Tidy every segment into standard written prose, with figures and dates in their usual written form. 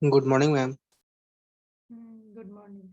Good morning, ma'am. Good morning.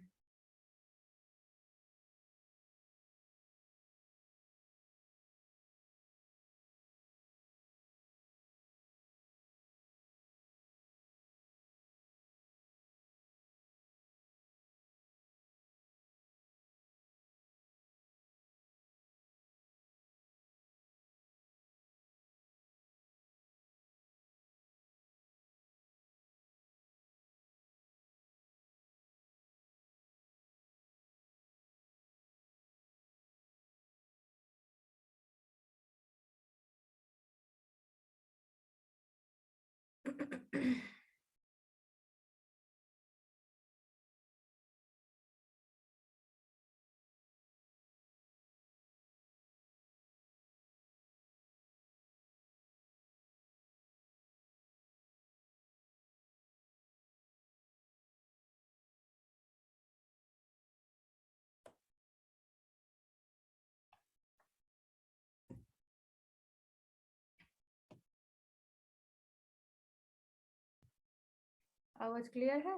आवाज clear है?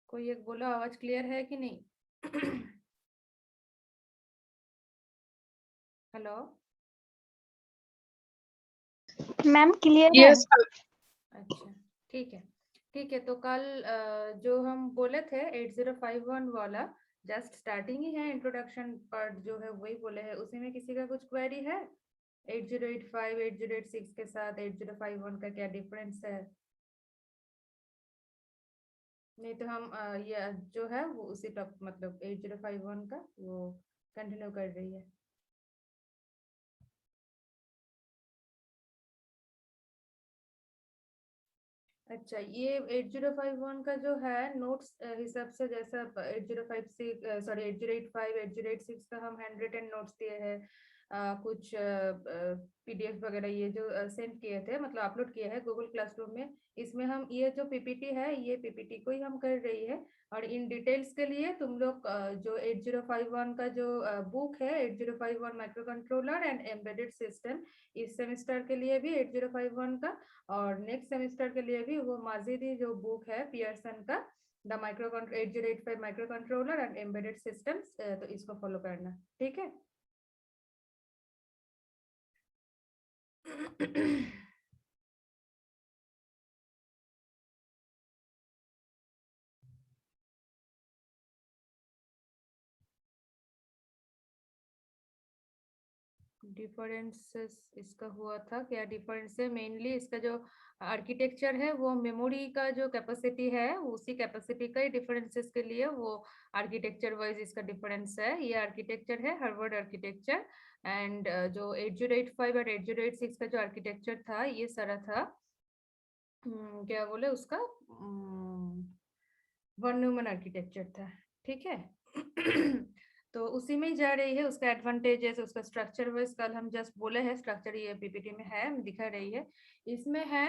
कोई एक बोलो आवाज क्लियर है कि नहीं? हेलो मैम क्लियर है। यस अच्छा ठीक है। तो कल जो हम बोले थे 8051 वाला जस्ट स्टार्टिंग ही है, इंट्रोडक्शन पार्ट जो है वही बोले हैं। उसी में किसी का कुछ क्वेरी है? 8085 8086 के साथ 8051 का क्या डिफरेंस है? नहीं तो हम ये जो है वो उसी टॉप मतलब 8051 का वो कंटिन्यू कर रही है। अच्छा, ये 8051 का जो है नोट्स हिसाब से, जैसा 8056 सॉरी 8085 8086 का हम हैंड रिटन नोट्स दिए हैं, कुछ पीडीएफ वगैरह ये जो सेंड किए थे, मतलब अपलोड किए हैं गूगल क्लासरूम में। इसमें हम ये जो पीपीटी है ये पीपीटी को ही हम कर रही है। और इन डिटेल्स के लिए तुम लोग जो 8051 का जो बुक है 8051 micro controller and embedded system, इस सेमेस्टर के लिए भी 8051 का और नेक्स्ट सेमेस्टर के लिए भी वो माजिदी जो बुक है पियर्सन का the micro 8085 micro controller and embedded systems, तो इसको फॉलो करना, ठीक है? डिफरेंसेस इसका हुआ था, क्या डिफरेंस है? मेनली इसका जो आर्किटेक्चर है वो मेमोरी का जो कैपेसिटी है उसी कैपेसिटी का ही डिफरेंसेस के लिए वो आर्किटेक्चर वाइज इसका डिफरेंस है। ये आर्किटेक्चर है हार्वर्ड आर्किटेक्चर। एंड जो 8085 और 8086 का जो आर्किटेक्चर था ये सारा था क्या बोले उसका वन न्यूमन आर्किटेक्चर था, ठीक है? तो उसी में ही जा रही है। उसका एडवांटेजेस, उसका स्ट्रक्चर वाइज कल हम जस्ट बोले हैं, स्ट्रक्चर ये पीपीटी में है, दिखा रही है। इसमें है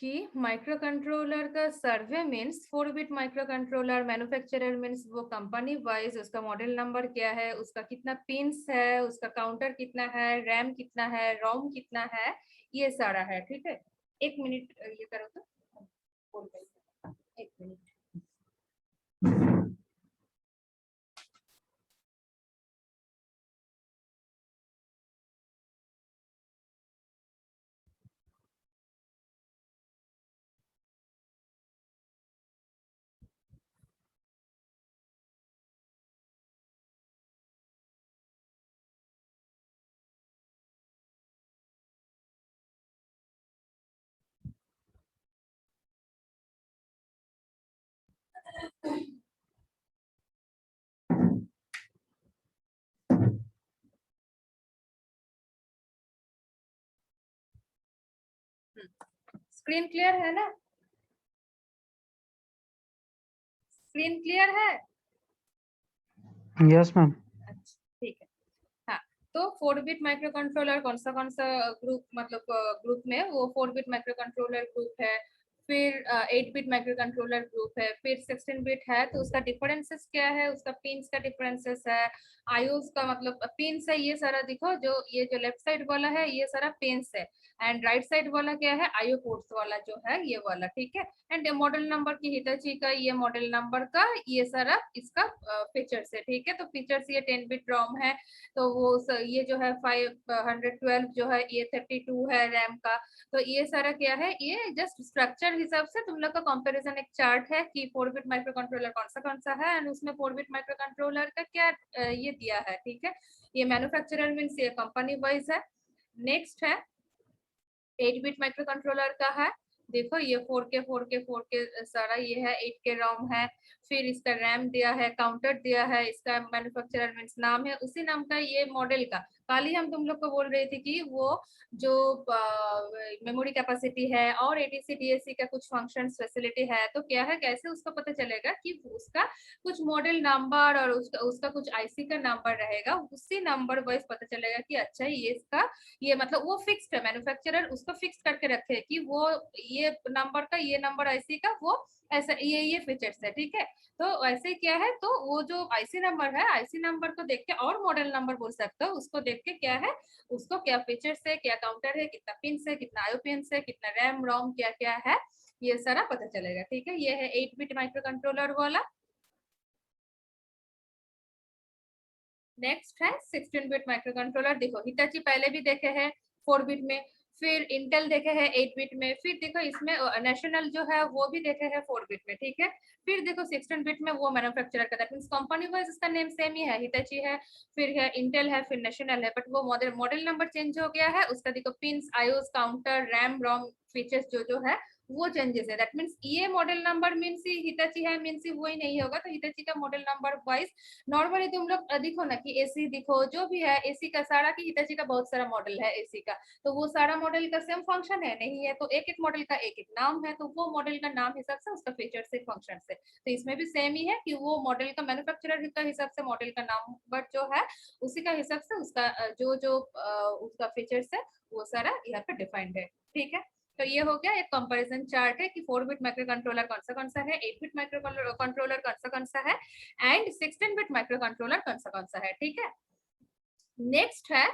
कि माइक्रो कंट्रोलर का survey means 4 bit microcontroller, manufacturer means वो कंपनी वाइज उसका मॉडल नंबर क्या है, उसका कितना पिंस है, उसका काउंटर कितना है, रैम कितना है, रोम कितना है, ये सारा है, ठीक है? एक मिनट ये करो तो बोल रही, एक मिनट। स्क्रीन क्लियर है ना? स्क्रीन क्लियर है? Yes, ma'am. अच्छा ठीक है। हाँ, तो 4 बिट माइक्रो कंट्रोलर कौन सा ग्रुप, मतलब ग्रुप में वो 4 बिट माइक्रो कंट्रोलर ग्रुप है। फिर 8 बिट माइक्रो कंट्रोलर ग्रुप है, फिर 16 बिट है। तो उसका डिफरेंसेस क्या है, उसका पिन्स का डिफरेंसेस है, आईओस का मतलब पिन्स है ये सारा। देखो जो ये जो लेफ्ट साइड वाला है ये सारा पिन्स है, एंड राइट साइड वाला क्या है, आईओ पोर्ट्स वाला जो है ये वाला, ठीक है। एंड मॉडल नंबर की हिताची का ये मॉडल नंबर का ये सारा इसका फीचर्स है, ठीक है। तो फीचर्स ये 10 बिट रोम है, तो वो ये जो है 512 जो है ये 32 है रैम का। तो ये सारा क्या है, ये जस्ट स्ट्रक्चर हिसाब से तुम लोग का कंपैरिजन एक चार्ट है कि 4 बिट माइक्रो कंट्रोलर कौन सा है, एंड उसमें 4 बिट माइक्रो कंट्रोलर का क्या ये दिया है, ठीक है। ये मैन्युफैक्चरर मींस ये कंपनी वाइज है। नेक्स्ट है 8 बिट माइक्रो कंट्रोलर का है। देखो ये 4K सारा ये है, 8K रोम है। फिर इसका रैम दिया है, काउंटर दिया है, इसका मैन्युफैक्चरर मींस नाम है उसी नाम का ये मॉडल का। कल ही हम तुम लोग को बोल रहे थे कि वो जो मेमोरी कैपेसिटी है और एडीसी डीएससी का कुछ फंक्शंस फैसिलिटी है, तो क्या है कैसे उसको पता चलेगा कि उसका कुछ मॉडल नंबर और उसका कुछ आईसी का नंबर रहेगा, उसी नंबर वाइज पता चलेगा कि अच्छा ये इसका ये मतलब वो फिक्स्ड है, मैन्युफैक्चरर उसको फिक्स करके रखे है कि वो ये नंबर का ये नंबर आईसी का वो ऐसा ये फीचर्स है, ठीक है। तो ऐसे क्या है, तो वो जो आईसी नंबर है, आईसी नंबर को देख के और मॉडल नंबर बोल सकते हो, उसको देख के क्या है उसको क्या फीचर्स है, क्या काउंटर है, कितना पिन है, कितना आईओ पिन है, कितना रैम रोम क्या क्या है, ये सारा पता चलेगा, ठीक है। ये है 8 बिट माइक्रो कंट्रोलर वाला। नेक्स्ट है 16 बिट माइक्रो कंट्रोलर। देखो हिटाची पहले भी देखे हैं 4 बिट में, फिर इंटेल देखे हैं 8 बिट में, फिर देखो इसमें नेशनल जो है वो भी देखे हैं 4 बिट में, ठीक है। फिर देखो 16 बिट में वो मैन्युफैक्चरर का, दैट मींस कंपनी वाइज इसका नेम सेम ही है, हिटाची है, फिर है इंटेल है, फिर नेशनल है, बट वो मॉडल नंबर चेंज हो गया है उसका। देखो pins, iOS, counter, RAM ROM features जो है वो चेंजेस है। दैट मींस ये मॉडल नंबर मींस हिटाची है मींस वही नहीं होगा। तो हिटाची का मॉडल नंबर वाइज नॉर्मली तुम लोग देखो ना कि एसी दिखो जो भी है, एसी का सारा की हिटाची का बहुत सारा मॉडल है एसी का, तो वो सारा मॉडल का सेम फंक्शन है नहीं है, तो एक एक मॉडल का एक एक नाम है, तो वो मॉडल का नाम हिसाब से उसका फीचर से फंक्शन से, तो इसमें भी सेम ही है कि वो मॉडल का मैन्युफैक्चरर का हिसाब से मॉडल का नाम बट जो है उसी का हिसाब से उसका जो उसका फीचर्स है वो सारा यहाँ पे डिफाइंड है, ठीक है। तो ये हो गया एक कंपैरिजन चार्ट है कि 4 बिट माइक्रो कंट्रोलर कौन सा है, 8 बिट माइक्रो कंट्रोलर कौन सा है, एंड 16 बिट माइक्रो कंट्रोलर कौन सा है, ठीक है। नेक्स्ट है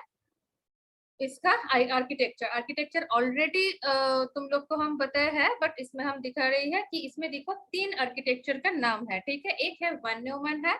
इसका आर्किटेक्चर ऑलरेडी तुम लोग को हम बताए हैं, बट इसमें हम दिखा रही है कि इसमें देखो 3 आर्किटेक्चर का नाम है, ठीक है। एक है वन न्यूमन है,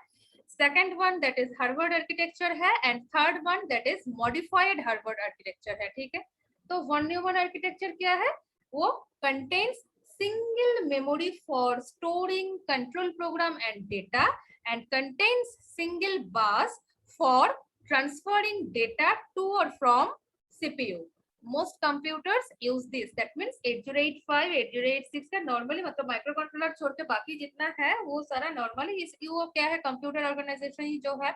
second one that is Harvard architecture है, and third one that is modified Harvard architecture है, ठीक है। तो वन न्यूमन आर्किटेक्चर क्या है, वो contains single memory for storing control program and data, and contains single bus for transferring data to or from CPU. Most computers use this. That means 8085, 8086 का normally मतलब micro controller छोड़ के बाकी जितना है वो सारा नॉर्मली वो क्या है कंप्यूटर ऑर्गेनाइजेशन ही जो है,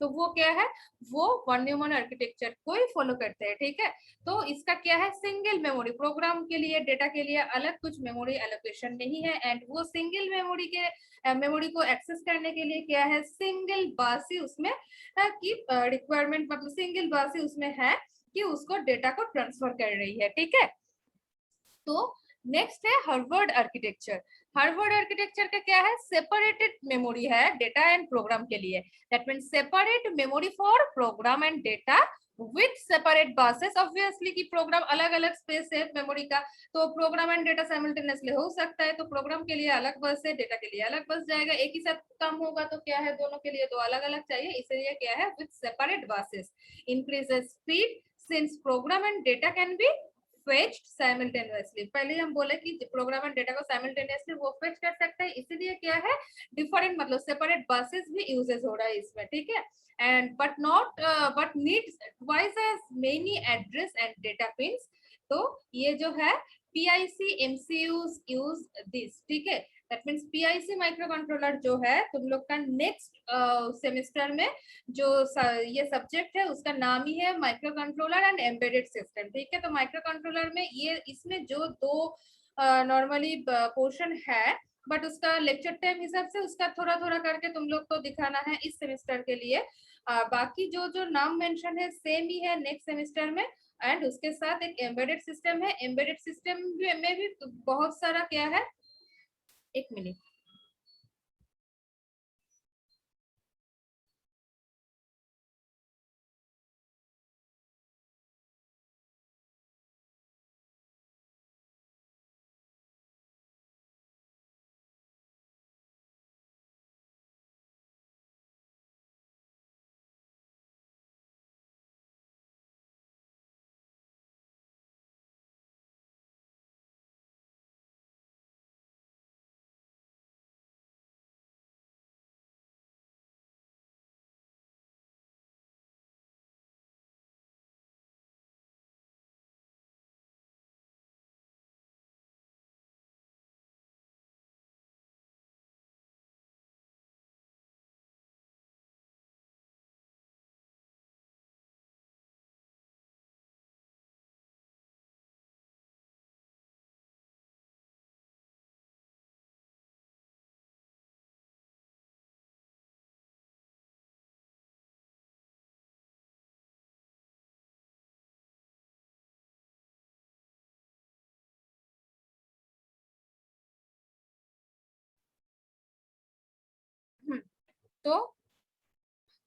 तो वो क्या है वो वन न्यूमन आर्किटेक्चर को ही फॉलो करते हैं, ठीक है। तो इसका क्या है सिंगल मेमोरी, प्रोग्राम के लिए डेटा के लिए अलग कुछ मेमोरी एलोकेशन नहीं है, एंड वो सिंगल मेमोरी के मेमोरी को एक्सेस करने के लिए क्या है सिंगल बस ही उसमें की रिक्वायरमेंट, मतलब सिंगल बस ही उसमें है कि उसको डेटा को ट्रांसफर कर रही है, ठीक है। तो नेक्स्ट है हार्वर्ड आर्किटेक्चर। हार्वर्ड आर्किटेक्चर का क्या है सेपरेटेड मेमोरी है डेटा एंड प्रोग्राम के लिए, that means separate memory for program and data with separate buses. Obviously कि प्रोग्राम अलग अलग स्पेस है मेमोरी का, तो प्रोग्राम एंड डेटा साइमल्टेनियसली हो सकता है, तो प्रोग्राम के लिए अलग बस है, डेटा के लिए अलग बस जाएगा, एक ही साथ काम होगा तो क्या है दोनों के लिए तो अलग अलग चाहिए, इसलिए क्या है with separate buses increases speed since program and data can be fetched simultaneously. पहले हम बोले कि प्रोग्राम एंड डेटा को साइमल्टेनियसली वो फेच कर सकता है, इसीलिए क्या है डिफरेंट मतलब सेपरेट बसेस भी यूजेस हो रहा है इसमें, ठीक है। And but not but needs twice as many address and data pins. तो ये जो है PIC MCUs यूज दिस, ठीक है। That means PIC micro controller जो है तुम लोग का नेक्स्ट सेमेस्टर में जो ये सब्जेक्ट है उसका नाम ही है micro controller and embedded system, ठीक है। तो माइक्रो कंट्रोलर में ये इसमें जो दो नॉर्मली पोर्शन है, बट उसका लेक्चर टाइम हिसाब से उसका थोड़ा थोड़ा करके तुम लोग को दिखाना है इस सेमेस्टर के लिए। बाकी जो जो नाम मेंशन है सेम ही है नेक्स्ट सेमेस्टर में, एंड उसके साथ एक एम्बेडेड सिस्टम है। एम्बेडेड सिस्टम में भी बहुत सारा क्या है, एक मिनट,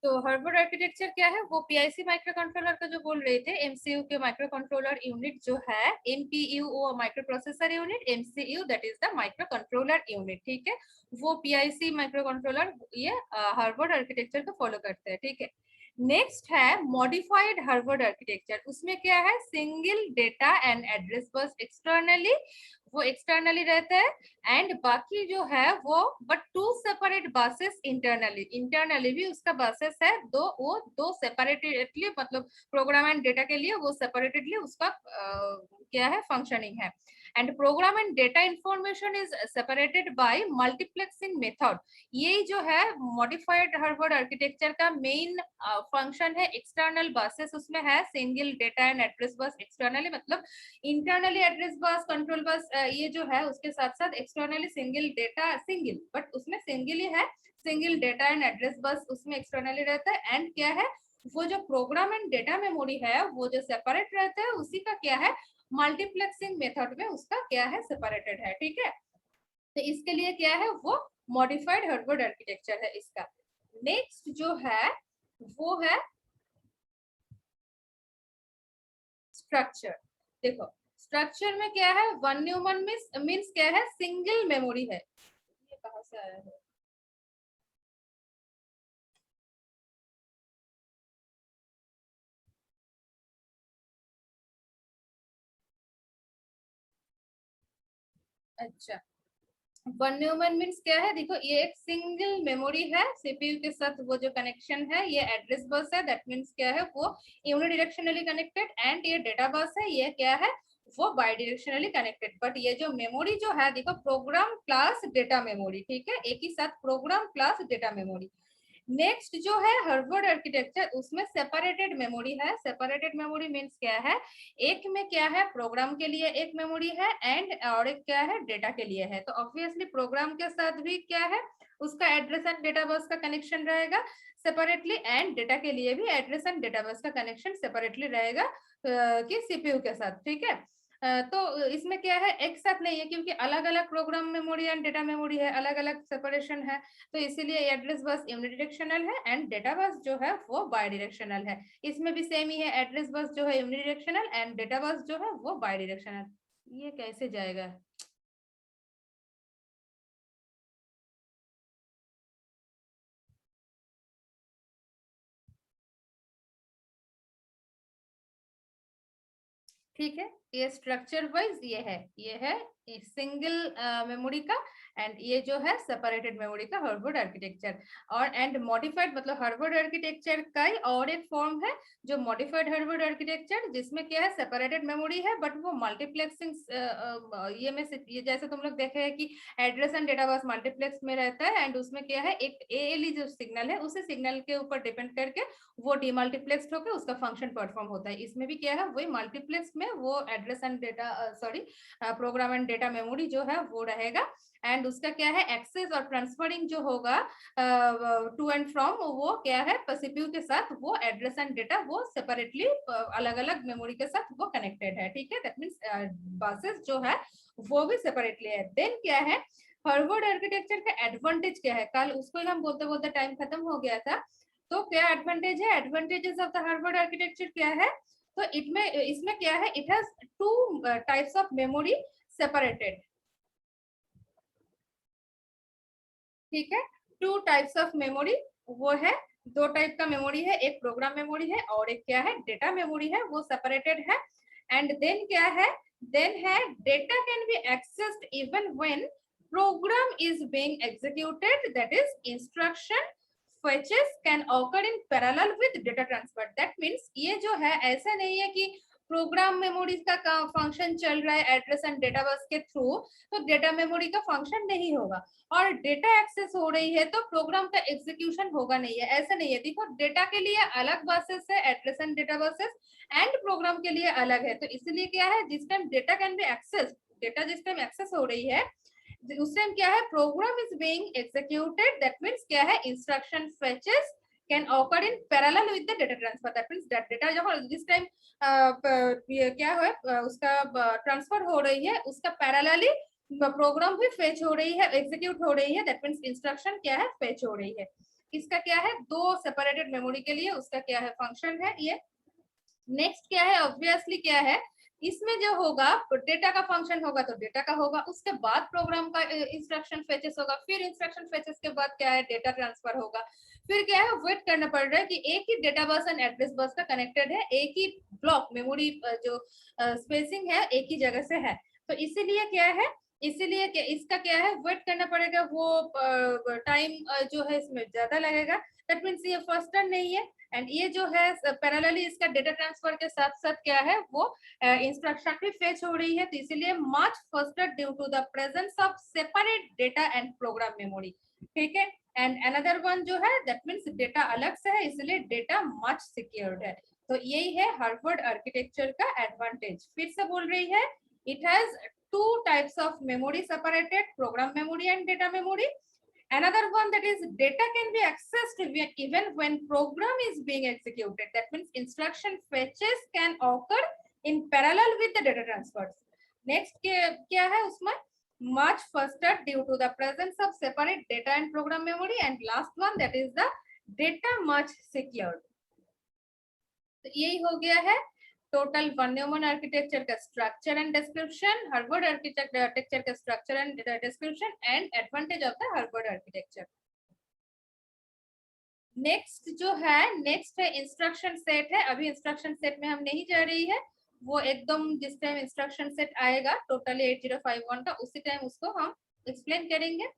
तो हार्वर्ड आर्किटेक्चर क्या है, वो पीआईसी माइक्रो कंट्रोलर का जो बोल रहे थे, एमसीयू के माइक्रो कंट्रोलर यूनिट जो है, एमपीयू वो micro processor unit, MCU that is the micro controller unit, ठीक है। वो पीआईसी माइक्रो कंट्रोलर ये हार्वर्ड आर्किटेक्चर को फॉलो करते हैं, ठीक है। नेक्स्ट है मॉडिफाइड हार्वर्ड आर्किटेक्चर। उसमें क्या है, single data and address bus externally, वो एक्सटर्नली रहता है, एंड बाकी जो है वो but two separate buses internally, internally भी उसका बसेस है दो, वो दो सेपरेटली, मतलब प्रोग्राम एंड डेटा के लिए वो सेपरेटेडली उसका क्या है, फंक्शनिंग है। And program and data information is separated by multiplexing method. ये जो है मॉडिफाइड हार्वर्ड आर्किटेक्चर का मेन फंक्शन है। एक्सटर्नल बसेस उसमें है, single data and address bus externally, मतलब internally address bus, control bus ये जो है, उसके साथ साथ externally single data, single but उसमें सिंगल ही है, सिंगल डेटा एंड एड्रेस बस उसमें एक्सटर्नली रहता है। एंड क्या है, वो जो प्रोग्राम एंड डेटा मेमोरी है वो जो सेपरेट रहता है, उसी का क्या है, मल्टीप्लेक्सिंग मेथड में उसका क्या है, सेपरेटेड है, ठीक है। तो इसके लिए क्या है, वो मॉडिफाइड हार्वर्ड आर्किटेक्चर है इसका। नेक्स्ट जो है वो है स्ट्रक्चर। देखो स्ट्रक्चर में क्या है, वन न्यूमन मीन्स क्या है, सिंगल मेमोरी है। ये कहां से आया है, अच्छा, वन न्यूमन मीन्स क्या है, देखो ये एक सिंगल मेमोरी है, सीपीयू के साथ वो जो कनेक्शन है, ये एड्रेस बस है, दैट मीन्स क्या है, वो यूनिडायरेक्शनली कनेक्टेड। एंड ये डेटा बस है, ये क्या है, वो बाई डायरेक्शनली कनेक्टेड। बट ये जो मेमोरी जो है, देखो प्रोग्राम प्लस डेटा मेमोरी, ठीक है, एक ही साथ program plus data memory. Next जो है हार्वर्ड आर्किटेक्चर, उसमें सेपरेटेड मेमोरी है। सेपरेटेड मेमोरी मीन्स क्या है, एक में क्या है, प्रोग्राम के लिए एक मेमोरी है, एंड और एक क्या है, डेटा के लिए है। तो ऑब्वियसली प्रोग्राम के साथ भी क्या है, उसका एड्रेस एंड डेटा बस का कनेक्शन रहेगा सेपरेटली, एंड डेटा के लिए भी एड्रेस एंड डेटा बस का कनेक्शन सेपरेटली रहेगा कि सीपीयू के साथ, ठीक है। तो इसमें क्या है, एक साथ नहीं है, क्योंकि अलग अलग program memory and data memory है, अलग अलग सेपरेशन है। तो इसीलिए एड्रेस बस यूनिडायरेक्शनल है, एंड डेटा बस जो है वो बाई डायरेक्शनल है। इसमें भी सेम ही है, एड्रेस बस जो है यूनिडायरेक्शनल, एंड डेटा बस जो है वो बाई डायरेक्शनल। ये कैसे जाएगा, ठीक है। ये स्ट्रक्चर वाइज ये है सिंगल मेमोरी का, एंड ये जो है सेपरेटेड मेमोरी का हार्वर्ड आर्किटेक्चर। और एंड मॉडिफाइड मतलब हार्वर्ड आर्किटेक्चर का ही और एक फॉर्म है, जो मॉडिफाइड हार्वर्ड आर्किटेक्चर, जिसमें क्या है, सेपरेटेड मेमोरी है, बट वो मल्टीप्लेक्सिंग ये में से, ये जैसे तुम लोग देखे हैं कि address and data bus multiplex में रहता है, एंड उसमें क्या है, एक एएलई जो सिग्नल है, उसी सिग्नल के ऊपर डिपेंड करके वो डीमल्टीप्लेक्स होकर उसका फंक्शन परफॉर्म होता है। इसमें भी क्या है, वही मल्टीप्लेक्स में वो address and data, sorry, program and data memory जो है वो रहेगा। एंड उसका क्या है एक्सेस और ट्रांसफरिंग जो होगा टू एंड फ्रॉम, वो क्या है सीपीयू के साथ वो एड्रेस एंड डेटा वो सेपरेटली अलग अलग मेमोरी के साथ वो कनेक्टेड है, ठीक है। दैट मींस बसेस जो है वो भी सेपरेटली है। देन क्या है हार्वर्ड आर्किटेक्चर का एडवांटेज क्या है, कल उसको ही हम बोलते बोलते टाइम खत्म हो गया था। तो क्या एडवांटेज है, advantages of the Harvard architecture क्या है, तो इसमें क्या है, it has two types of memory separated, ठीक है। टू टाइप्स ऑफ मेमोरी वो है, दो टाइप का मेमोरी है, एक प्रोग्राम मेमोरी है और एक क्या है डेटा मेमोरी है, वो सेपरेटेड है। एंड देन क्या है, देन है data can B accessed even when program is being executed, that is instruction fetches can occur in parallel with data transfer. That means ये जो है ऐसा नहीं है कि प्रोग्राम मेमोरी का फंक्शन चल रहा है एड्रेस एंड डेटा बस के थ्रू, तो डेटा मेमोरी का फंक्शन नहीं होगा, और डेटा एक्सेस हो रही है तो प्रोग्राम का एग्जीक्यूशन होगा नहीं है, ऐसा नहीं है। देखो डेटा के लिए अलग बसेस है, address and data buses, and program के लिए अलग है। तो इसलिए क्या है, जिस time data can be access, data जिस टाइम एक्सेस हो रही है उस टाइम क्या है program is being executed, that means क्या है instruction fetches can occur in parallel with the data transfer. That means data जब जिस टाइम क्या है उसका ट्रांसफर हो रही है उसका पैरेलली प्रोग्राम भी फेच हो रही है, एग्जीक्यूट हो रही है, दैट मींस इंस्ट्रक्शन क्या है फेच हो रही है। इसका क्या है दो सेपरेटेड मेमोरी के लिए उसका क्या है फंक्शन है ये। नेक्स्ट क्या है, ऑब्वियसली क्या है इसमें जो होगा डेटा का फंक्शन होगा तो डेटा का होगा, उसके बाद प्रोग्राम का इंस्ट्रक्शन फेचेस होगा, फिर इंस्ट्रक्शन फेचेस के बाद क्या है डेटा ट्रांसफर होगा, फिर क्या है वेट करना पड़ रहा है कि एक ही data bus and address bus का कनेक्टेड है, एक ही ब्लॉक मेमोरी जो स्पेसिंग है एक ही जगह से है। तो इसीलिए क्या है, इसीलिए इसका क्या है वेट करना पड़ेगा, वो टाइम जो है इसमें ज्यादा लगेगा। दैट मीन्स ये फर्स्ट टर्न नहीं है, एंड ये जो है पैरेलली इसका डेटा ट्रांसफर के साथ साथ क्या है वो इंस्ट्रक्शन भी फेच हो रही है, तो इसीलिए much faster due to the presence of separate data and program memory, ठीक है। एंड अनदर वन जो है दैट मींस डेटा अलग से है, इसलिए डेटा मच सिक्योर्ड है। तो यही है हार्वर्ड आर्किटेक्चर का एडवांटेज। फिर से बोल रही है, it has two types of memory separated, program memory and data memory. Another one that is data can be accessed even when program is being executed. That means instruction fetches can occur in parallel with the data transfers. Next क्या है उसमें much faster due to the presence of separate data and program memory. And last one that is the data much secured. तो यही हो गया है total von Neumann architecture का structure and description, Harvard architecture का structure and description and advantage of the Harvard architecture. Next जो है next है इंस्ट्रक्शन सेट है। अभी इंस्ट्रक्शन सेट में हम नहीं जा रही है, वो एकदम जिस टाइम इंस्ट्रक्शन सेट आएगा टोटली 8051 का उसी टाइम उसको हम एक्सप्लेन करेंगे।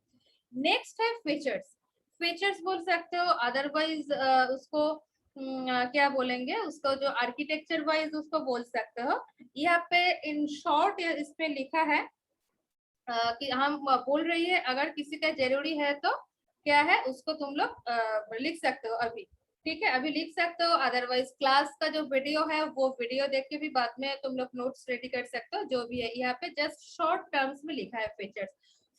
नेक्स्ट है फीचर्स, फीचर्स बोल सकते हो, अदरवाइज उसको क्या बोलेंगे उसको जो आर्किटेक्चर वाइज उसको बोल सकते हो। यहाँ पे इन शॉर्ट इसमें लिखा है कि हम बोल रही है अगर किसी का जरूरी है तो क्या है उसको तुम लोग लिख सकते हो अभी, ठीक है अभी लिख सकते हो। अदरवाइज क्लास का जो वीडियो है वो वीडियो देख के भी बाद में तुम लोग नोट्स रेडी कर सकते हो, जो भी है। यहाँ पे जस्ट शॉर्ट टर्म्स में लिखा है features.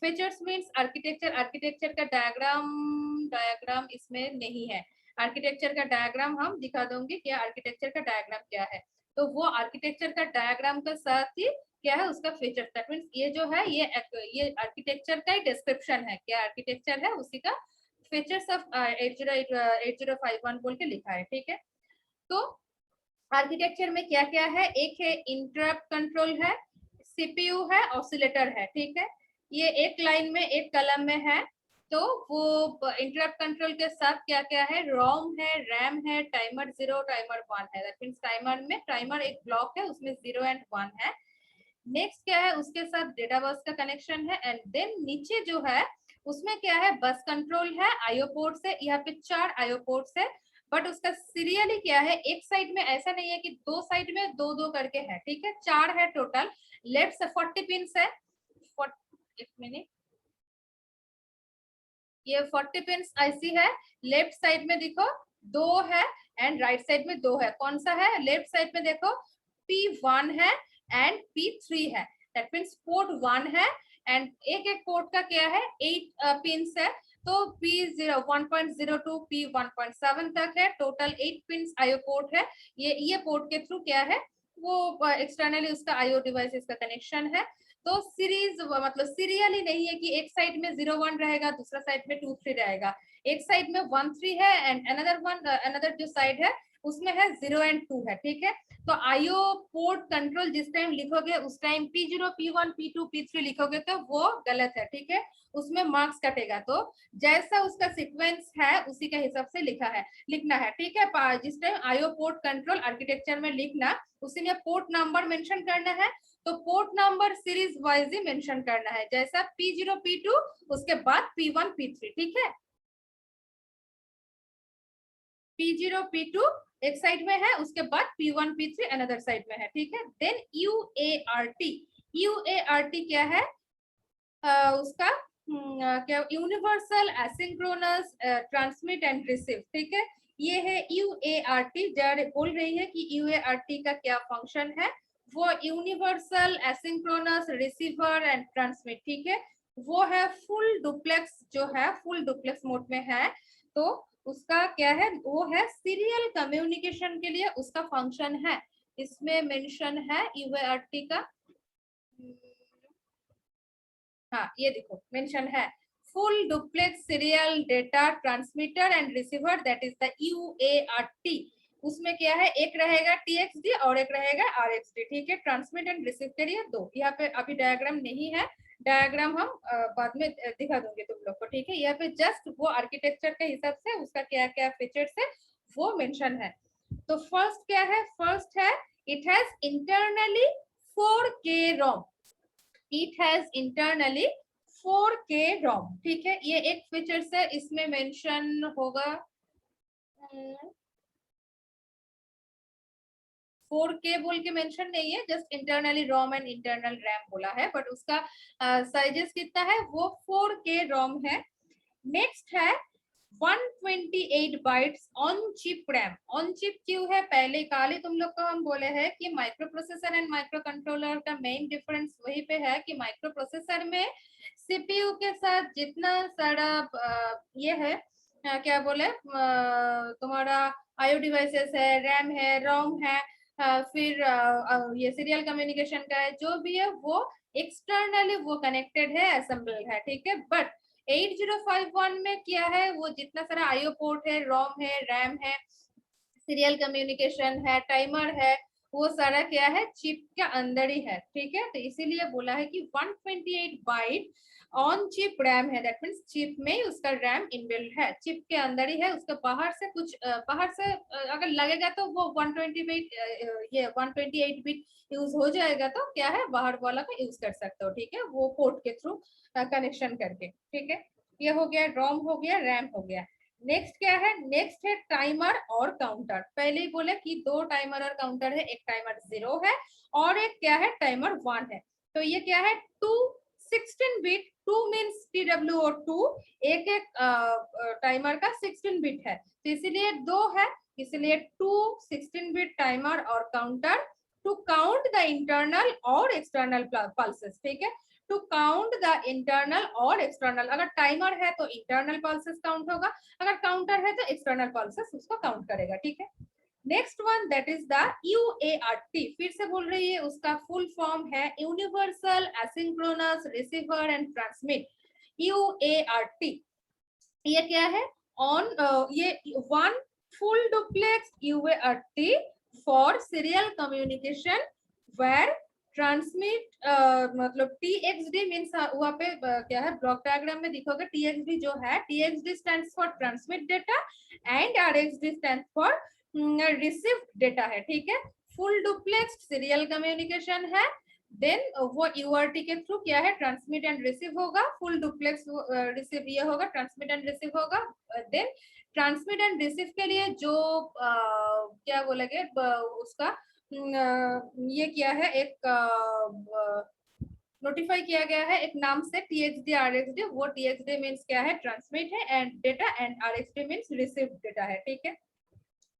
Features means architecture, architecture का डायग्राम इसमें नहीं है। आर्किटेक्चर का डायग्राम हम दिखा दूंगी कि आर्किटेक्चर का डायग्राम क्या है, तो वो आर्किटेक्चर का डायग्राम के साथ ही क्या है उसका फीचर। दैट मींस ये जो है ये आर्किटेक्चर का ही डिस्क्रिप्शन है, क्या आर्किटेक्चर है उसी का फीचर्स ऑफ 8051 बोल के लिखा है, ठीक है। तो आर्किटेक्चर में क्या क्या है, एक है इंटरप्ट कंट्रोल है, सीपीयू है, ऑसिलेटर है, ठीक है। ये एक लाइन में एक कलम में है। तो वो इंटरप्ट कंट्रोल के साथ क्या क्या है, रोम है, रैम है, टाइमर 0 टाइमर 1 है। दैट मींस टाइमर में टाइमर एक ब्लॉक है उसमें 0 एंड 1 है। नेक्स्ट क्या है उसके साथ डेटा बस का कनेक्शन है। एंड देन नीचे जो है उसमें क्या है बस कंट्रोल है, आईओ पोर्ट्स है, यहाँ पे 4 आईओ पोर्ट्स है, बट उसका सीरियली क्या है एक साइड में ऐसा नहीं है कि दो साइड में दो दो करके है, ठीक है 4 है टोटल। लेफ्ट से 40 पिन है, एक मिनट, ये 40 पिन आईसी है। लेफ्ट साइड में देखो 2 है एंड राइट साइड में 2 है। कौन सा है, लेफ्ट साइड में देखो P1 है एंड P3 है। दैट मीन्स पोर्ट 1 है एंड एक एक पोर्ट का क्या है 8 पिंस है, तो P0 1.02 P 1.7 तक है, टोटल 8 पिंस आईओ पोर्ट है। ये पोर्ट के थ्रू क्या है वो एक्सटर्नली उसका आईओ डिवाइसेस का कनेक्शन है। तो सीरीज मतलब सीरियली नहीं है कि एक साइड में 0 1 रहेगा, दूसरा साइड में 2 3 रहेगा। एक साइड में 1 3 है एंड अनदर जो साइड है उसमें है 0 एंड 2 है, ठीक है। तो आईओ पोर्ट कंट्रोल जिस टाइम लिखोगे उस time P0 P1 P2 P3 लिखोगे तो वो गलत है, ठीक है, उसमें मार्क्स कटेगा। तो जैसा उसका सीक्वेंस है उसी के हिसाब से लिखना है, ठीक है। जिस time IO port control architecture में लिखना उसी में पोर्ट नंबर मेंशन करना है, तो पोर्ट नंबर सीरीज वाइज ही मेंशन करना है, जैसा P0 P2 उसके बाद P1 P3, ठीक है। P0 P2 एक साइड में है, उसके बाद P1 P3 अनदर साइड में है, ठीक है। देन UART क्या है उसका क्या universal asynchronous transmit and receive, ठीक है। ये है UART। बोल रही है कि UART का क्या फंक्शन है, वो universal asynchronous receiver and transmit, ठीक है। वो है फुल डुप्लेक्स, जो है फुल डुप्लेक्स मोड में है, तो उसका क्या है वो है सीरियल कम्युनिकेशन के लिए उसका फंक्शन है, इसमें मेंशन है UART का। हाँ ये देखो मेंशन है full duplex serial data transmitter and receiver, that is the UART। उसमें क्या है एक रहेगा TXD और एक रहेगा RXD, ठीक है। ट्रांसमिट एंड रिसीव के लिए दो, यहाँ पे अभी डायग्राम नहीं है, डायग्राम हम बाद में दिखा दूंगे तुम लोग को, ठीक है। यहाँ पे जस्ट वो आर्किटेक्चर के हिसाब से उसका क्या क्या फीचर्स है वो मेंशन है। तो फर्स्ट क्या है, फर्स्ट है it has internally 4K ROM, it has internally 4K ROM, ठीक है। ये एक फीचर्स है, इसमें मेंशन होगा 4K बोल के मेंशन नहीं है, just internally ROM and internal RAM बोला है, बट उसका साइजेस कितना है वो 4K ROM है। नेक्स्ट है 128 bytes on chip RAM. On chip क्यों है, पहले काले तुम लोग को हम बोले हैं कि micro processor and micro controller का मेन डिफरेंस वही पे है कि माइक्रो प्रोसेसर में CPU के साथ जितना सारा ये है क्या बोले तुम्हारा आईओ डिवाइसेस है, रैम है, रोम है, फिर ये सीरियल कम्युनिकेशन का है, जो भी है वो एक्सटर्नली वो कनेक्टेड है, असेंबल्ड है, ठीक है। बट 8051 में क्या है वो जितना सारा आईओ पोर्ट है, रोम है, रैम है, सीरियल कम्युनिकेशन है, टाइमर है, वो सारा क्या है चिप के अंदर ही है, ठीक है। तो इसीलिए बोला है कि 128 बाइट ऑन चिप रैम है, दैट मींस चिप में उसका रैम इनबिल्ट है, चिप के अंदर ही है, उसका बाहर से कुछ बाहर से अगर लगेगा तो वो 120 बिट ये 128 बिट यूज हो जाएगा, तो क्या है बाहर वाला का यूज कर सकते हो, ठीक है, वो पोर्ट के थ्रू कनेक्शन करके, ठीक है। ये हो गया रोम हो गया, रैम हो गया। नेक्स्ट क्या है, नेक्स्ट है टाइमर और काउंटर। पहले ही बोले कि दो टाइमर और काउंटर है, एक टाइमर 0 है और एक क्या है टाइमर 1 है। तो ये क्या है 2 16 बिट, 2 मींस TWO2, एक एक टाइमर का 16 बिट है, तो इसीलिए दो है, इसलिए 2 16 बिट टाइमर और counter to count the internal और एक्सटर्नल पल्सेस, ठीक है। टू काउंट द इंटरनल और एक्सटर्नल, अगर टाइमर है तो इंटरनल पल्सेस काउंट होगा, अगर काउंटर है तो एक्सटर्नल पल्सेस उसको काउंट करेगा, ठीक है। Next one that is the UART, फिर से बोल रही है, उसका फुल फॉर्म है universal asynchronous receiver and transmit, UART। ये क्या है ऑन ये one full duplex UART for serial communication where transmit मतलब TXD मींस वहां पे क्या है ब्लॉक डायग्राम में दिखोगे TXD जो है, TXD stands for transmit data and RXD stands for receive data है, ठीक है। फुल डुप्लेक्स सीरियल कम्युनिकेशन है, देन वो UART के थ्रू क्या है ट्रांसमिट एंड रिसीव होगा, फुल डुप्लेक्स रिसीव ये होगा, ट्रांसमिट एंड रिसीव होगा। देन ट्रांसमिट एंड रिसीव के लिए जो क्या बोलेंगे उसका ये किया है एक नोटिफाई किया गया है एक नाम से TXD RXD, वो TXD मींस क्या है ट्रांसमिट है and data and RXD means receive data है, ठीक है।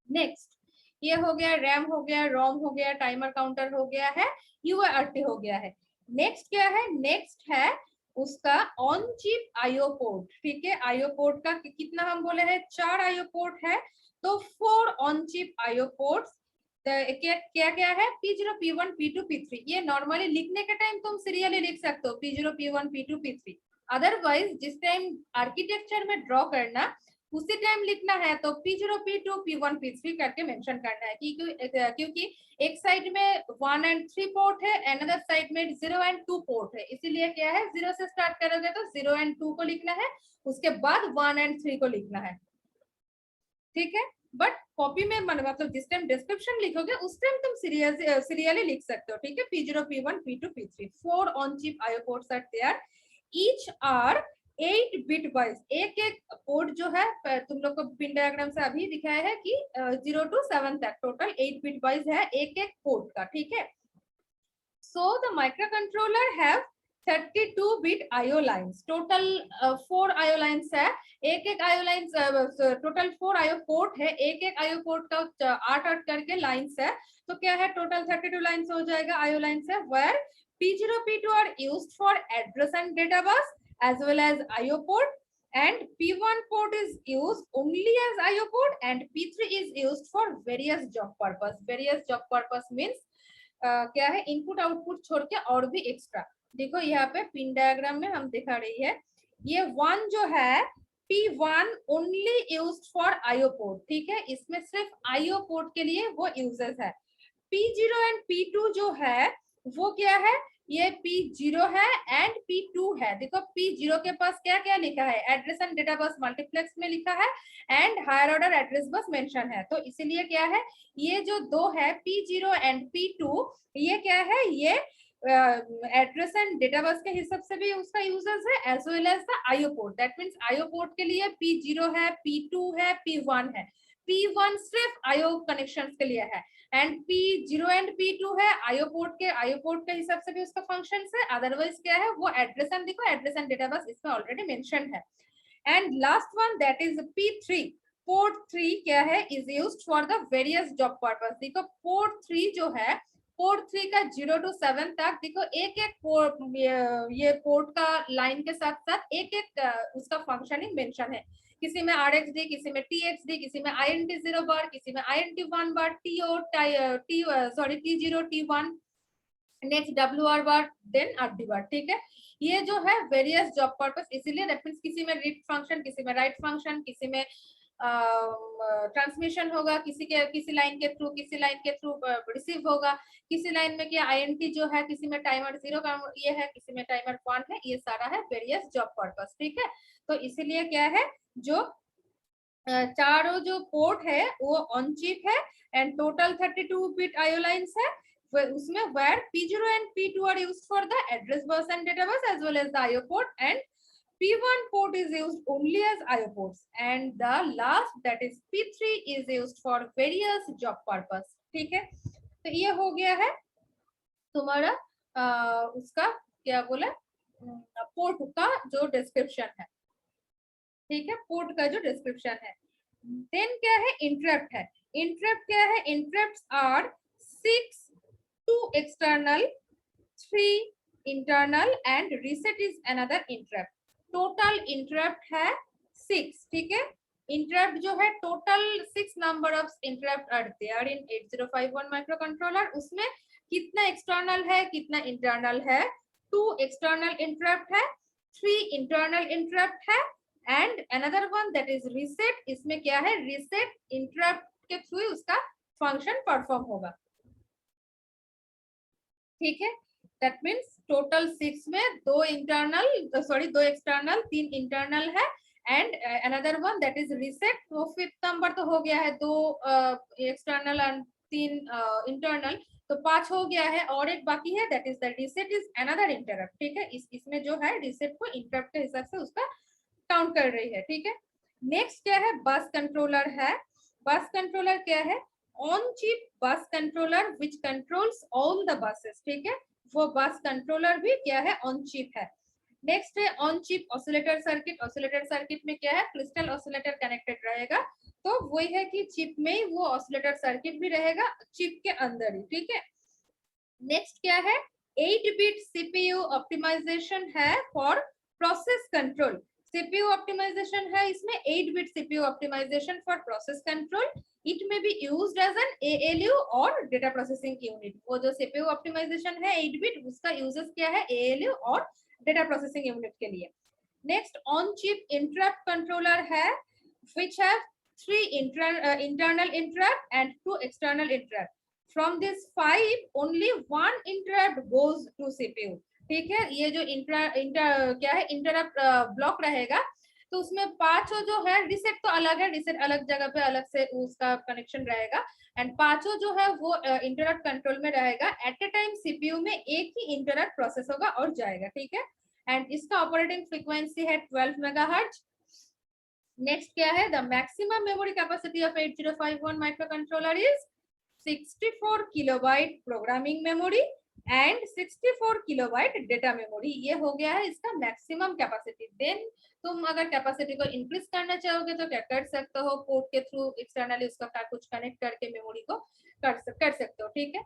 नेक्स्ट ये हो गया रैम हो गया, रोम हो गया, टाइमर काउंटर हो गया है, UART हो गया है। नेक्स्ट क्या है, नेक्स्ट है उसका ऑन चिप आईओ पोर्ट। ठीक है, आईओ पोर्ट का कितना हम बोले हैं, 4 आईओ पोर्ट है, तो 4 ऑन चिप आईओ पोर्ट्स। क्या क्या क्या है, P0 P1 P2 P3। ये नॉर्मली लिखने के टाइम तुम सीरियली लिख सकते हो P0 P1 P2 P3। Otherwise जिस टाइम आर्किटेक्चर में ड्रॉ करना उसी टाइम लिखना है तो P0 P2 P1 P3 करके मेंशन करना है, क्योंकि एक साइड में 1 and 3 पोर्ट है, अनदर साइड में 0 and 2 पोर्ट है, इसीलिए क्या है 0 से स्टार्ट करोगे तो 0 and 2 को लिखना है, उसके बाद 1 and 3 को लिखना है। ठीक है, बट कॉपी में मतलब जिस टाइम डिस्क्रिप्शन लिखोगे उस टाइम तुम सीरियली लिख सकते हो। ठीक है, P0 P1 P2 P3 4 on chip IO ports are there, each are 8 bit wise. एक एक पोर्ट जो है तुम लोग को पिन डायग्राम से अभी दिखाया है कि 0 to 7 तक टोटल 8 बिट वाइज है एक एक पोर्ट का। ठीक है, so the micro controller have 32 bit IO lines, total 4 IO lines है, एक एक IO lines, total 4 IO port है, एक एक IO पोर्ट का 8 करके लाइंस है, तो क्या है टोटल 32 लाइंस हो जाएगा, IO लाइंस है। Where P0 P2 are used for address and data bus as well as IO port, and P1 port is used only as IO port, and P3 is used for various job purpose। various job purpose means क्या है, input output छोड़ के और भी extra. देखो यहाँ पे pin diagram में हम दिखा रही है, ये 1 जो है P1 only used for IO port. ठीक है, इसमें सिर्फ आईओ पोर्ट के लिए वो यूजेस है। P0 एंड P2 जो है वो क्या है, ये P0 है एंड P2 है। देखो P0 के पास क्या क्या लिखा है, address and data bus multiplex में लिखा है and higher order address bus mention है, तो इसीलिए क्या है ये जो दो है P0 एंड P2, ये क्या है, ये एड्रेस एंड डेटा बस के हिसाब से भी उसका यूजेस है as well as the IO port. That means IO port के लिए P0 है, P2 है, P1 है। P1 सिर्फ आईओ कनेक्शंस के लिए है एंड P0 एंड P2 है आईओ पोर्ट के हिसाब से भी उसका फंक्शन है, अदरवाइज क्या है वो एड्रेस एंड, देखो एड्रेस एंड डेटा बस इसमें ऑलरेडी मेंशन है। And last one that is P3, port 3 क्या है, is used for the various job purpose. देखो पोर्ट 3 जो है, पोर्ट 3 का 0 to 7 तक देखो एक एक पोर्ट, ये पोर्ट का लाइन के साथ साथ एक एक उसका फंक्शनिंग मेंशन है, किसी में RxD, किसी में TxD, किसी में INT 0 बार, किसी में INT 1 बार, T0 T1, नेक्स्ट WR बार, देन RD बार। ठीक है, ये जो है वेरियस जॉब पर्पस, इसीलिए दैट मींस किसी में रीड फंक्शन, किसी में राइट फंक्शन, किसी में ट्रांसमिशन होगा, किसी लाइन के थ्रू, किसी लाइन के थ्रू रिसीव होगा, किसी लाइन में क्या INT जो है, किसी में टाइमर 0 का ये है, किसी में टाइमर 1 है, ये सारा है वेरियस जॉब पर्पस। ठीक है, तो इसीलिए क्या है जो चारों जो पोर्ट है वो ऑन चिप है and total 32 bit IO lines है, उसमें where P0 and P2 are used for the address bus and data bus as well as the IO port, and P1 port is used only as IO ports, and the last that is P3 is used for various job purpose। ठीक है, तो ये हो गया है तुम्हारा उसका क्या बोला, पोर्ट का जो डिस्क्रिप्शन है। ठीक है, पोर्ट का जो डिस्क्रिप्शन है। देन क्या है, इंटरप्ट है। इंटरप्ट क्या है, interrupts are 6, 2 external, 3 internal and reset is another interrupt. Total interrupt है 6। ठीक है, इंटरप्ट जो है total 6 number of interrupt are there in 8051 microcontroller. उसमें कितना एक्सटर्नल है, कितना इंटरनल है, 2 एक्सटर्नल इंटरप्ट है, 3 इंटरनल इंटरप्ट है and another one that is reset. इसमें क्या है, रीसेट इंटरप्ट के थ्रू उसका फंक्शन परफॉर्म होगा। ठीक है, दैट मींस टोटल 6 में 2 एक्सटर्नल, 3 इंटरनल है and another one that is reset. तो 5th नंबर तो हो गया है, 2 एक्सटर्नल एंड 3 इंटरनल, तो 5 हो गया है और एक बाकी है that is the reset is another interrupt. ठीक है, इसमें जो है रीसेट को इंटरप्ट के हिसाब से उसका काउंट कर रही है। ठीक है, नेक्स्ट क्या है, बस कंट्रोलर है। बस कंट्रोलर क्या है, on chip bus controller which controls all the buses. ठीक है, वो बस कंट्रोलर भी क्या है, ऑन चिप है। नेक्स्ट है on chip oscillator circuit. Oscillator circuit में क्या है, क्रिस्टल ऑसिलेटर कनेक्टेड रहेगा, तो वही है कि चिप में वो ऑसिलेटर सर्किट भी रहेगा चिप के अंदर ही। ठीक है, नेक्स्ट क्या है, 8-bit CPU ऑप्टिमाइजेशन है for process control. CPU optimization है इसमें 8-bit CPU optimization for process control. It में be used as an ALU और डेटा प्रोसेसिंग यूनिट। वो जो CPU ऑप्टिमाइजेशन है 8-bit, उसका यूजेस क्या है, ALU और डेटा प्रोसेसिंग यूनिट के लिए। Next on chip interrupt controller है, which have 3 internal interrupt and 2 external interrupt. From this 5 only 1 interrupt goes to CPU। ठीक है, ये जो क्या है इंटरप्ट ब्लॉक रहेगा, तो उसमें 5 जो है रीसेट तो अलग है, रीसेट अलग जगह पे अलग से उसका कनेक्शन रहेगा, एंड 5 जो है वो इंटरप्ट कंट्रोल में रहेगा। एट ए टाइम सीपीयू में एक ही इंटरप्ट प्रोसेस होगा और जाएगा। ठीक है, एंड इसका ऑपरेटिंग फ्रीक्वेंसी है 12 मेगाहर्ट्ज। नेक्स्ट क्या है, the maximum memory capacity of 8051 microcontroller is 64 kilobyte programming memory and 64 kilobyte data memory. ये हो गया है इसका मैक्सिमम कैपेसिटी। देन तुम अगर कैपेसिटी को इंक्रीज करना चाहोगे तो क्या कर सकते हो, पोर्ट के थ्रू एक्सटर्नली उसका कुछ कनेक्ट करके मेमोरी को कर सकते हो। ठीक है,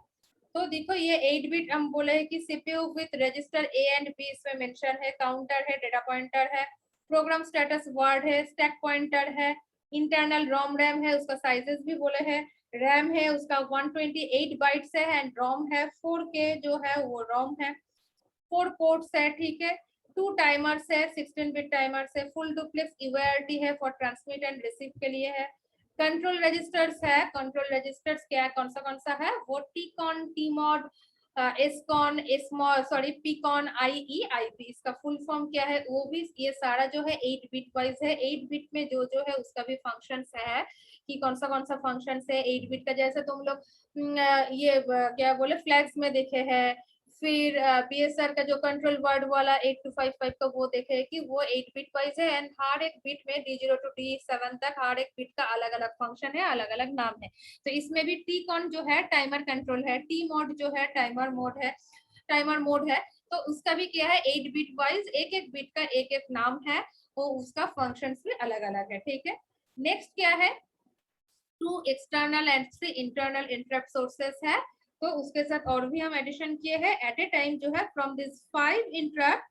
तो देखो ये 8-bit हम बोले है कि CPU with register A and B इसमें मेंशन है, काउंटर है, डेटा पॉइंटर है, प्रोग्राम स्टेटस वर्ड है, स्टैक पॉइंटर है, इंटरनल रोम रैम है, उसका साइजेस भी बोले हैं, रैम है उसका 128 बाइट्स है, एंड रोम है 4K जो है वो रोम है, 4 पोर्ट्स है। ठीक है, 2 टाइमर्स है, 16-bit टाइमर्स है, फुल डुप्लेक्स यूआरटी है फॉर ट्रांसमिट एंड रिसीव के लिए है, कंट्रोल रजिस्टर्स है। कंट्रोल रजिस्टर्स क्या कौन सा है, वो टीकॉन, टीमॉड, एसकॉन, सॉरी पीकॉन, आईई, आईपी, इसका फुल फॉर्म क्या है वो भी, ये सारा जो है 8-bit वाइज है। 8-bit में जो है उसका भी फंक्शंस है कि कौन सा फंक्शंस है 8-bit का। जैसे तुम लोग ये क्या बोले फ्लैग्स में देखे हैं, फिर बीएसआर का जो कंट्रोल वर्ड वाला 8255 का वो देखे कि वो 8-bit वाइज है, एंड हर एक बिट में D0 to D7 तक हर एक बिट का अलग अलग फंक्शन है, अलग अलग नाम है। तो इसमें भी टी कॉन जो है टाइमर कंट्रोल है, टी मोड जो है टाइमर मोड है। तो उसका भी क्या है 8-bit वाइज एक एक बिट का एक एक नाम है, वो उसका फंक्शन भी अलग अलग है। ठीक है, नेक्स्ट क्या है, 2 external and 3 internal interrupt sources है, तो उसके साथ और भी हम एडिशन किए हैं। एट ए टाइम जो है from this 5 interrupt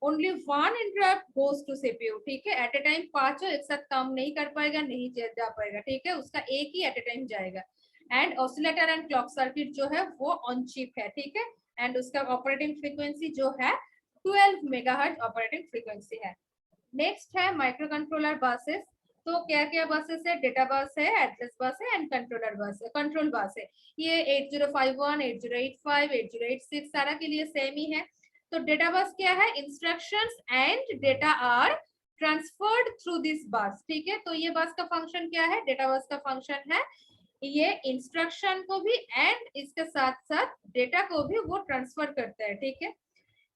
only 1 interrupt goes to CPU. ठीक है, एट ए टाइम 5 एक साथ काम नहीं कर पाएगा, नहीं जा पाएगा। ठीक है, उसका एक ही एट ए टाइम जाएगा। And oscillator and clock circuit जो है वो ऑन चिप है। ठीक है, एंड उसका ऑपरेटिंग फ्रीक्वेंसी जो है 12 मेगाहर्ट्ज ऑपरेटिंग फ्रीक्वेंसी है। नेक्स्ट है माइक्रो कंट्रोलर बसेस। तो क्या क्या बसेस है, डेटा बस है, एड्रेस बस है, एंड कंट्रोलर बस है, कंट्रोल बस है। ये 8051, 8085, 8086 सारा के लिए सेम ही है। तो डेटा बस क्या है, instructions and data are transferred through this bus. ठीक है, तो ये बस का फंक्शन क्या है, डेटा बस का फंक्शन है ये इंस्ट्रक्शन को भी एंड इसके साथ साथ डेटा को भी वो ट्रांसफर करता है। ठीक है,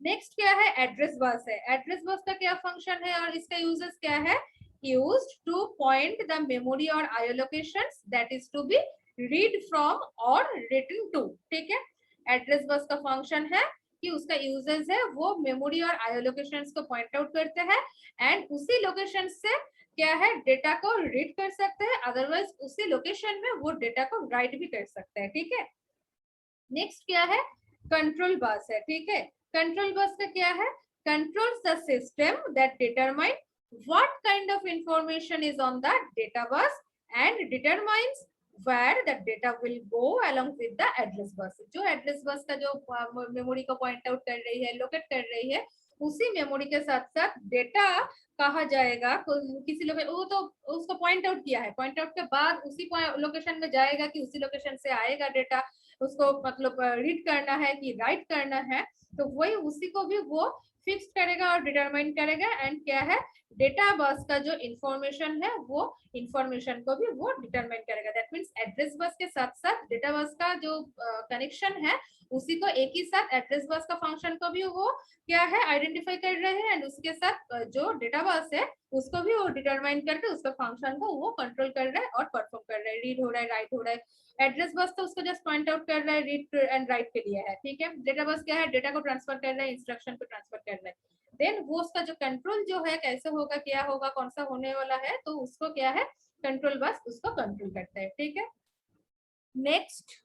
नेक्स्ट क्या है, एड्रेस बस है। एड्रेस बस का क्या फंक्शन है और इसका यूजेस क्या है, used to point the memory or IO locations that is to be read from or written to। ठीक है, एड्रेस बस का फंक्शन है कि उसका यूजेस है वो मेमोरी और आईओ लोकेशंस को पॉइंट आउट करते हैं, एंड उसी लोकेशन से क्या है डेटा को रीड कर सकते हैं, अदरवाइज उसी लोकेशन में वो डेटा को राइट भी कर सकते हैं। ठीक है, नेक्स्ट क्या है, कंट्रोल बस है। ठीक है, कंट्रोल बस का क्या है, controls the system that determine what kind of information is on the data bus and determines where the data will go along with the address bus। जो address bus का जो memory को point out कर रही है, locate कर रही है, उसी मेमोरी के साथ साथ डेटा कहा जाएगा किसी वो तो उसको पॉइंट आउट किया है, पॉइंट आउट के बाद उसी लोकेशन में जाएगा कि उसी लोकेशन से आएगा डेटा, उसको मतलब रीड करना है कि राइट करना है, तो वही उसी को भी वो फिक्स करेगा और डिटरमाइन करेगा। एंड क्या है, डेटा बस का जो इंफॉर्मेशन है वो इंफॉर्मेशन को भी वो डिटरमाइन करेगा। दैट मींस एड्रेस बस के साथ साथ डेटा बस का जो कनेक्शन है उसी को एक ही साथ एड्रेस बस का फंक्शन को भी वो क्या है आइडेंटिफाई कर रहे हैं, एंड उसके साथ जो डेटा बस है उसको भी वो डिटरमाइन करके उसका फंक्शन को वो कंट्रोल कर रहा है और परफॉर्म कर रहा है, रीड हो रहा है, राइट हो रहा है। एड्रेस बस तो उसको जस्ट पॉइंट आउट कर रहा है, रीड एंड राइट के लिए है। ठीक है, डेटा बस क्या है, डेटा को ट्रांसफर कर रहा है, इंस्ट्रक्शन को ट्रांसफर कर रहा है। देन वो उसका जो कंट्रोल जो है कैसे होगा, क्या होगा, कौन सा होने वाला है, तो उसको क्या है कंट्रोल बस उसको कंट्रोल करता है। ठीक है, नेक्स्ट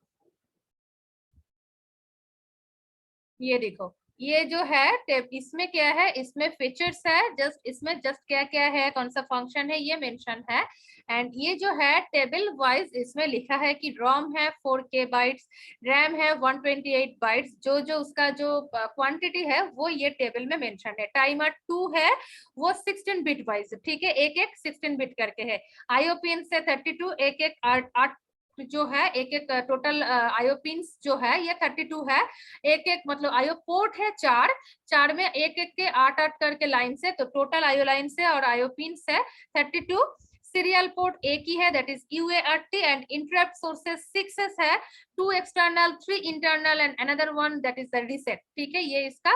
ये देखो, ये जो है इसमें क्या है, इसमें फीचर्स है, इसमें क्या क्या है, कौन सा फंक्शन है, ये मेंशन है। एंड ये जो है टेबल वाइज इसमें लिखा है कि रोम है 4K बाइट्स, रैम है 128 बाइट्स, जो जो उसका जो क्वांटिटी है वो ये टेबल में मेंशन है। टाइमर 2 है वो 16 बिट वाइज, ठीक है, एक एक 16 बिट करके है। आईओ पिन से 32, एक एक 8 जो है, एक एक टोटल आईओ पिन्स जो है ये 32 है। एक एक मतलब आईओ पोर्ट है 4 में एक एक के 8 करके लाइन से, तो टोटल आईओ लाइन से और आईओ पिन्स है 32। सीरियल पोर्ट एक ही है, that is UA80 and interrupt sources 6 है, 2 external 3 internal and another one that is the reset, ठीक है, ये इसका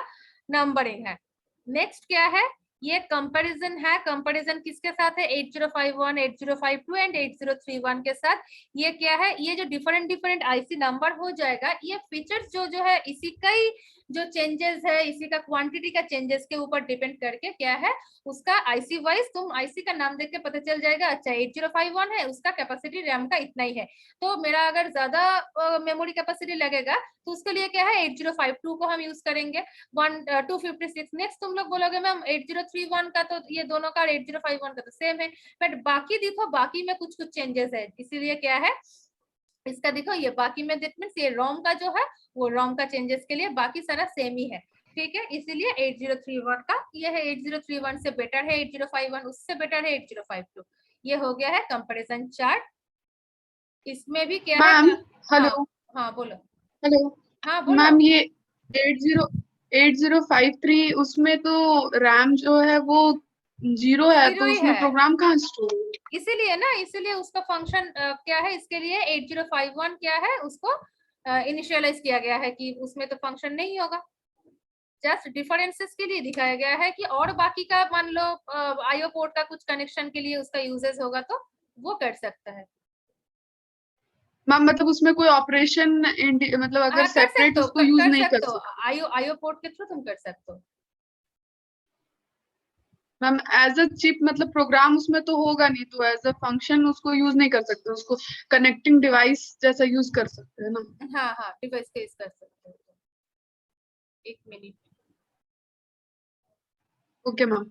नंबरिंग है। नेक्स्ट क्या है, ये कंपैरिजन है। कंपैरिजन किसके साथ है, 8051, 8052 एंड 8031 के साथ। ये क्या है, ये जो डिफरेंट आईसी नंबर हो जाएगा, ये फीचर्स जो है इसी का ही जो चेंजेस है, इसी का क्वांटिटी का चेंजेस के ऊपर डिपेंड करके क्या है, उसका आईसी वाइज तुम आईसी का नाम देख के पता चल जाएगा। अच्छा 8051 है, उसका कैपेसिटी रैम का इतना ही है, तो मेरा अगर ज्यादा मेमोरी कैपेसिटी लगेगा तो उसके लिए क्या है 8052 को हम यूज करेंगे 256। नेक्स्ट तुम लोग बोलोगे मैम 8031 का तो ये दोनों का 8051 का तो सेम है, बट बाकी देखो बाकी में कुछ चेंजेस है, इसीलिए क्या है इसका देखो, ये बाकी में मीन्स ये रोम का जो है वो रोम का चेंजेस के लिए, बाकी सारा सेम ही है, ठीक है, इसीलिए 8031 का ये है, 8031 से बेटर है 8051, उससे बेटर है 8052। ये हो गया है कंपैरिजन चार्ट। इसमें भी क्या है, मैम हाँ हेलो हाँ बोलो, हेलो हाँ बोलो। मैम, ये 8053 उसमें तो रैम जो है वो 0 है, 0 तो ही उसमें है, प्रोग्राम कहाँ स्टोर होगा? इसीलिए ना, इसीलिए उसका फंक्शन क्या है, इसके लिए 8051 क्या है, उसको इनिशियलाइज किया गया है कि उसमें तो फंक्शन नहीं होगा। जस्ट डिफरेंसेस के लिए दिखाया गया है कि और बाकी का मान लो आईओ पोर्ट का कुछ कनेक्शन के लिए उसका यूजेस होगा तो वो कर सकता है। मैम मतलब उसमें कोई ऑपरेशन मतलब अगर हाँ कर सेपरेट सकते हो, उसको यूज कर नहीं कर सकते हो, सकते? आईओ पोर्ट के थ्रू तुम कर सकते हो। मैम एज अ चिप मतलब प्रोग्राम उसमें तो होगा नहीं, तो एज अ फंक्शन उसको यूज नहीं कर सकते, उसको कनेक्टिंग डिवाइस जैसा यूज कर सकते हैं ना? हाँ हाँ डिवाइस केस कर सकते हो। 1 मिनट। Okay ma'am.